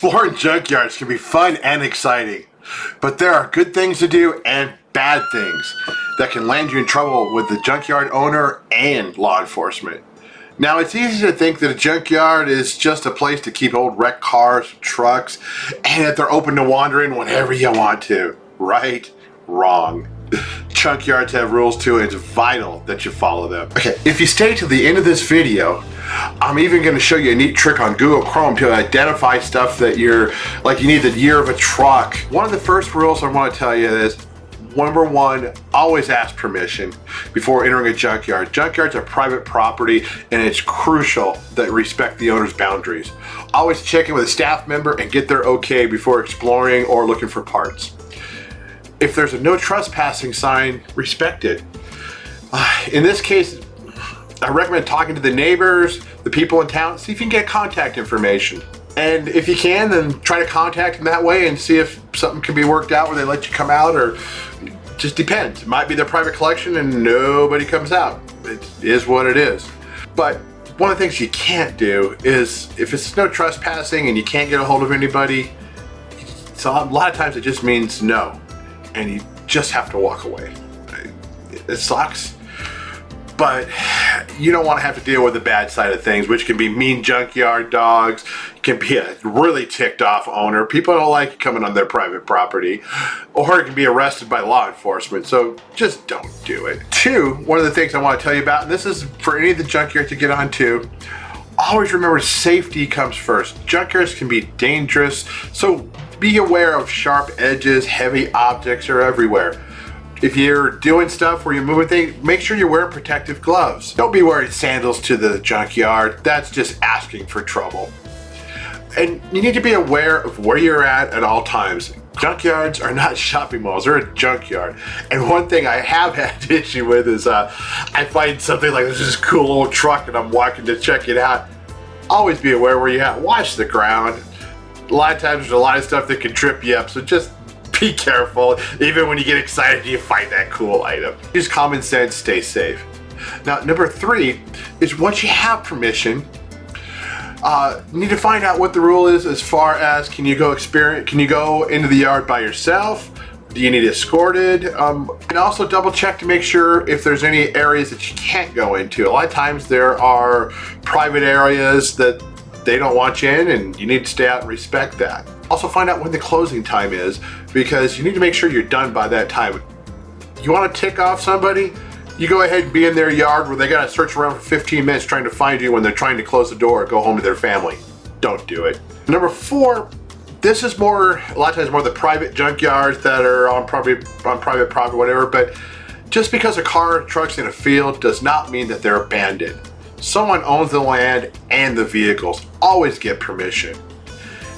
Exploring junkyards can be fun and exciting, but there are good things to do and bad things that can land you in trouble with the junkyard owner and law enforcement. Now, it's easy to think that a junkyard is just a place to keep old wrecked cars, trucks, and that they're open to wandering whenever you want to. Right? Wrong. Junkyards have rules too, and it's vital that you follow them. Okay, if you stay to the end of this video, I'm even going to show you a neat trick on Google Chrome to identify stuff that you need the year of a truck. One of the first rules I want to tell you is, number one, always ask permission before entering a junkyard. Junkyards are private property, and it's crucial that you respect the owner's boundaries. Always check in with a staff member and get their okay before exploring or looking for parts. If there's a no trespassing sign, respect it. In this case, I recommend talking to the neighbors, the people in town, see if you can get contact information. And if you can, then try to contact them that way and see if something can be worked out where they let you come out, or it just depends. It might be their private collection and nobody comes out. It is what it is. But one of the things you can't do is, if it's no trespassing and you can't get a hold of anybody, so a lot of times it just means no. And you just have to walk away. It sucks, but you don't want to have to deal with the bad side of things, which can be mean junkyard dogs, can be a really ticked off owner. People don't like coming on their private property, or it can be arrested by law enforcement. So just don't do it. Two, one of the things I want to tell you about, and this is for any of the junkyards to get on to, always remember safety comes first. Junkyards can be dangerous, so be aware of sharp edges, heavy objects are everywhere. If you're doing stuff where you're moving things, make sure you're wearing protective gloves. Don't be wearing sandals to the junkyard. That's just asking for trouble. And you need to be aware of where you're at all times. Junkyards are not shopping malls, they're a junkyard. And one thing I have had issue with is I find something like this cool old truck and I'm walking to check it out. Always be aware where you're at. Watch the ground. A lot of times there's a lot of stuff that can trip you up, so just be careful. Even when you get excited, you find that cool item. Use common sense, stay safe. Now, number three is, once you have permission, you need to find out what the rule is as far as, can you go into the yard by yourself? Do you need escorted? And also double check to make sure if there's any areas that you can't go into. A lot of times there are private areas that they don't want you in, and you need to stay out and respect that. Also find out when the closing time is, because you need to make sure you're done by that time. You want to tick off somebody, you go ahead and be in their yard where they got to search around for 15 minutes trying to find you when they're trying to close the door or go home to their family. Don't do it. Number four, this is a lot of times more the private junkyards that are on private property, whatever, but just because a car or truck's in a field does not mean that they're abandoned. Someone owns the land and the vehicles. Always get permission.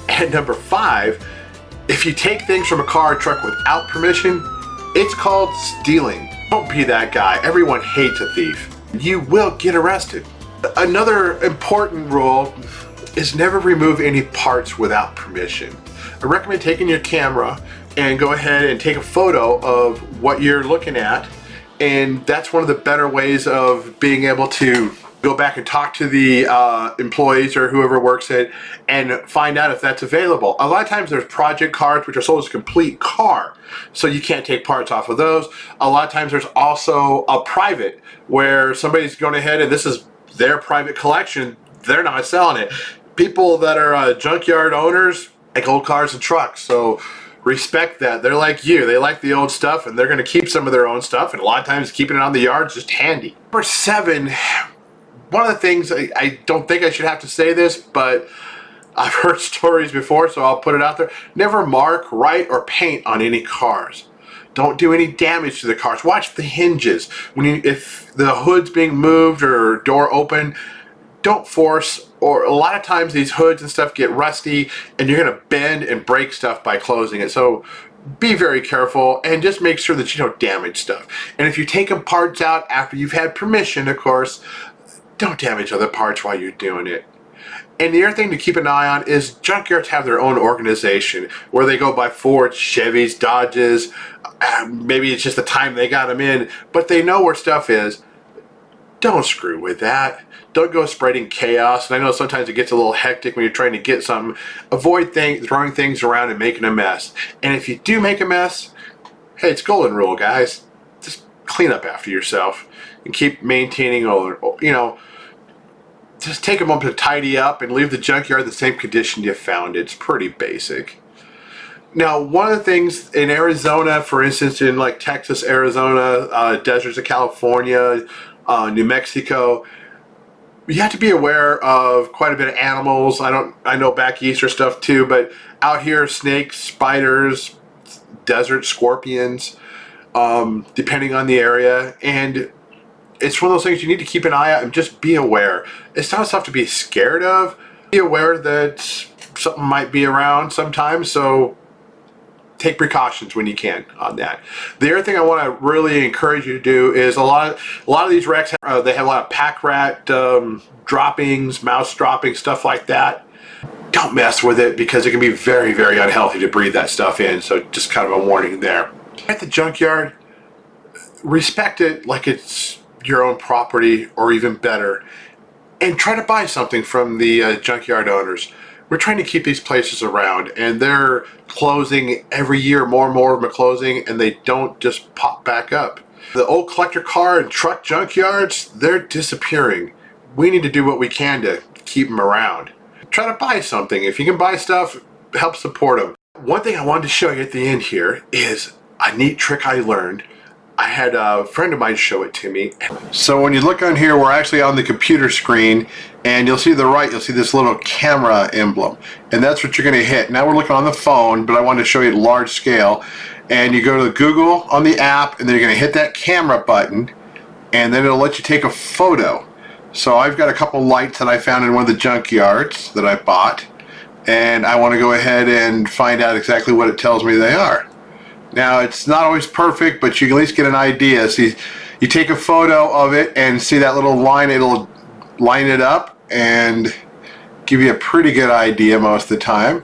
And number five, if you take things from a car or truck without permission, it's called stealing. Don't be that guy. Everyone hates a thief. You will get arrested. Another important rule is never remove any parts without permission. I recommend taking your camera and go ahead and take a photo of what you're looking at, and that's one of the better ways of being able to go back and talk to the employees or whoever works it and find out if that's available. A lot of times there's project cars which are sold as a complete car, so you can't take parts off of those. A lot of times there's also a private where somebody's going ahead and this is their private collection, they're not selling it. People that are junkyard owners like old cars and trucks, so respect that. They're like you, they like the old stuff and they're going to keep some of their own stuff, and a lot of times keeping it on the yard is just handy. Number seven, one of the things, I don't think I should have to say this, but I've heard stories before, so I'll put it out there. Never mark, write, or paint on any cars. Don't do any damage to the cars. Watch the hinges. If the hood's being moved or door open, don't force, or a lot of times these hoods and stuff get rusty and you're gonna bend and break stuff by closing it. So be very careful and just make sure that you don't damage stuff. And if you're taking parts out after you've had permission, of course, don't damage other parts while you're doing it. And the other thing to keep an eye on is junkyards have their own organization where they go by Fords, Chevys, Dodges. Maybe it's just the time they got them in, but they know where stuff is. don't screw with that. Don't go spreading chaos. And I know sometimes it gets a little hectic when you're trying to get something. Avoid throwing things around and making a mess. And if you do make a mess, hey, it's golden rule, guys. Just clean up after yourself and keep maintaining, just take a moment to tidy up and leave the junkyard in the same condition you found it. It's pretty basic. Now, one of the things in Arizona, for instance, in like Texas, Arizona, deserts of California, New Mexico, you have to be aware of quite a bit of animals. I know back east or stuff too, but out here, snakes, spiders, desert scorpions, depending on the area. And it's one of those things you need to keep an eye out and just be aware. It's not stuff to be scared of. Be aware that something might be around sometimes, so take precautions when you can on that. The other thing I want to really encourage you to do is a lot of these wrecks, they have a lot of pack rat droppings, mouse droppings, stuff like that. Don't mess with it because it can be very, very unhealthy to breathe that stuff in. So just kind of a warning there. At the junkyard, respect it like it's your own property or even better, and try to buy something from the junkyard owners. We're trying to keep these places around, and they're closing every year. More and more of them are closing, and they don't just pop back up. The old collector car and truck junkyards, they're disappearing. We need to do what we can to keep them around. Try to buy something. If you can buy stuff, help support them. One thing I wanted to show you at the end here is a neat trick I learned. I had a friend of mine show it to me. So when you look on here, we're actually on the computer screen, and you'll see to the right, you'll see this little camera emblem, and that's what you're going to hit. Now we're looking on the phone, but I wanted to show you at large scale. And you go to Google on the app, and then you're going to hit that camera button, and then it'll let you take a photo. So I've got a couple lights that I found in one of the junkyards that I bought, and I want to go ahead and find out exactly what it tells me they are. Now, it's not always perfect, but you can at least get an idea. See, you take a photo of it and see that little line, it'll line it up and give you a pretty good idea most of the time.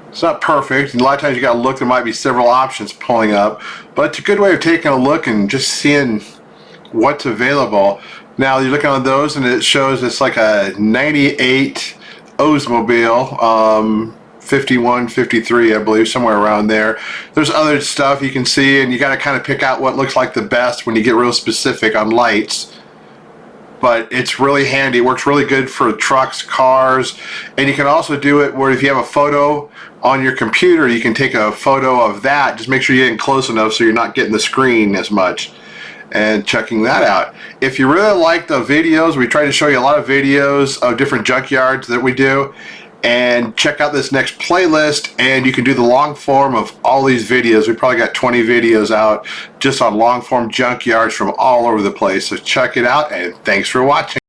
It's not perfect. A lot of times you got to look, there might be several options pulling up, but it's a good way of taking a look and just seeing what's available. Now, you're looking on those and it shows it's like a 98 Oldsmobile, 51, 53, I believe, somewhere around there. There's other stuff you can see, and you got to kind of pick out what looks like the best when you get real specific on lights. But it's really handy. It works really good for trucks, cars, and you can also do it where if you have a photo on your computer, you can take a photo of that. Just make sure you're getting close enough so you're not getting the screen as much. And checking that out. If you really like the videos, we try to show you a lot of videos of different junkyards that we do. And check out this next playlist, and you can do the long form of all these videos. We probably got 20 videos out just on long form junkyards from all over the place. So check it out, and thanks for watching.